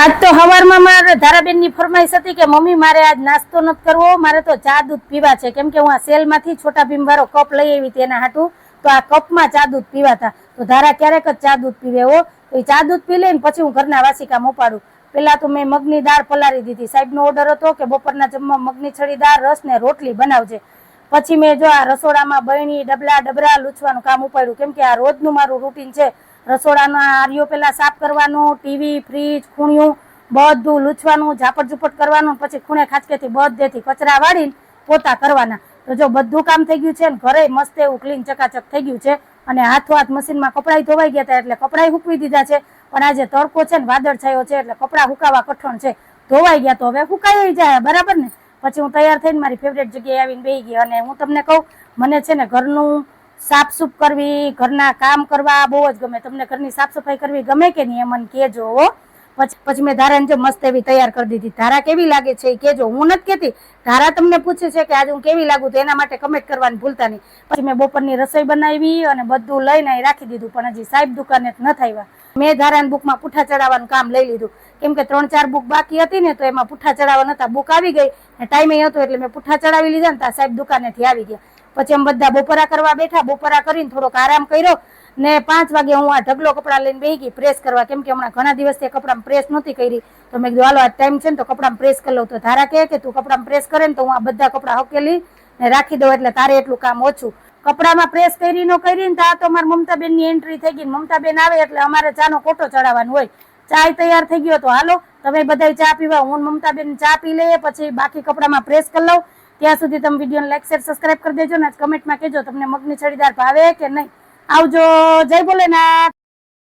આજ તો હવારમાં મારે ધારાબેનની ફરમાઈશ હતી કે મમ્મી મારે આજ નાસ્તો નથી કરવો, મારે તો ચા દૂધ પીવા છે, કેમ કે હું આ સેલમાંથી છોટા ભીમ વાળો કપ લઈ આવી હતી એના હાટું, તો આ કપમાં ચા દૂધ પીવાતા. તો ધારા ક્યારેક જ ચા દૂધ પીવે હો, તો એ ચા દૂધ પી લઈને પછી હું ઘરના વાસી કામ ઉપાડું. પેલા તો મેં મગની દાળ પલાળી દીધી, સાહેબનો ઓર્ડર હતો કે બપોરના જમવા મગની છડી દાળ, રસ ને રોટલી બનાવજે. પછી મેં જો આ રસોડામાં બરણી ડબરા લૂછવાનું કામ ઉપાડ્યું, કેમ કે આ રોજનું મારું રૂટીન છે. રસોડાના આર્યો પેલા સાફ કરવાનું, ટીવી ફ્રીજ ખૂણ્યું બધું લૂછવાનું, ઝાપટ ઝૂપટ કરવાનું, પછી ખૂણે ખાંચકેથી બધેથી કચરા વાળીને પોતા કરવાના. તો જો બધું કામ થઈ ગયું છે ને ઘરે મસ્ત એવું ક્લીન ચકાચક થઈ ગયું છે. અને હાથો હાથ મશીનમાં કપડાં ધોવાઈ ગયા હતા એટલે કપડાં સૂકવી દીધા છે. પણ આજે તડકો છે ને વાદળ છાયો છે એટલે કપડાં સુકાવા કઠણ છે, ધોવાઈ ગયા તો હવે સુકાઈ જાય બરાબર ને. પછી હું તૈયાર થઈને મારી ફેવરેટ જગ્યાએ આવીને બેસી ગઈ. અને હું તમને કહું, મને છે ને ઘરનું સાફ સૂફ કરવી, ઘરના કામ કરવા બહુ જ ગમે. તમને ઘરની સાફ સફાઈ કરવી ગમે કે નહીં એ મને કહેજો હો. પછી મેં ધારાને જો મસ્ત એવી તૈયાર કરી દીધી. ધારા કેવી લાગે છે એ કહેજો, હું નથી કહેતી, ધારા તમને પૂછે છે કે આજે હું કેવી લાગુ, તો એના માટે કમેન્ટ કરવાની ભૂલતા નહીં. પછી મેં બપોરની રસોઈ બનાવી અને બધું લઈને રાખી દીધું, પણ હજી સાહેબ દુકાને નથી આવ્યા. મેં ધારાની બુકમાં પૂઠા ચડાવવાનું કામ લઈ લીધું, કેમ કે 3-4 બુક બાકી હતી ને, તો એમાં પૂઠા ચડાવવા નતા. બુક આવી ગઈ ને ટાઈમે હતો એટલે મેં પૂઠા ચડાવી લીધા ને ત્યાં સાહેબ દુકાનેથી આવી ગયા. પછી અમે બધા બપોરા કરવા બેઠા, બપોરા કરીને થોડોક આરામ કર્યો ને 5 વાગે હું આ ઢગલો કપડાં લઈને બેસી ગઈ પ્રેસ કરવા, કેમ કે હમણાં ઘણા દિવસથી કપડાં પ્રેસ નહોતી કરી. તો મેં કીધું હાલો આ ટાઈમ છે ને તો કપડાં પ્રેસ કરી લઉં. તો ધારા કહે કે તું કપડાં પ્રેસ કરે ને તો હું આ બધા કપડાં હકેલી ને રાખી દઉં, એટલે તારે એટલું કામ ઓછું. કપડામાં પ્રેસ કરી ન કરીને તો આ તો અમારા મમતાબેનની એન્ટ્રી થઈ ગઈ. મમતાબેન આવે એટલે અમારે ચાનો કોટો ચડાવવાનો હોય. ચા તૈયાર થઈ ગયો તો હાલો તમે બધા ચા પીવા, હું મમતાબેન ચા પી લઈએ, પછી બાકી કપડામાં પ્રેસ કરી લઉં. ત્યાં સુધી તમે વિડીયોને લાઈક શેર સબસ્ક્રાઈબ કરી દેજો ને કમેન્ટમાં કહેજો તમને મગની છડીદાર ભાવે કે નહીં. આવજો, જય ભોલેનાથ.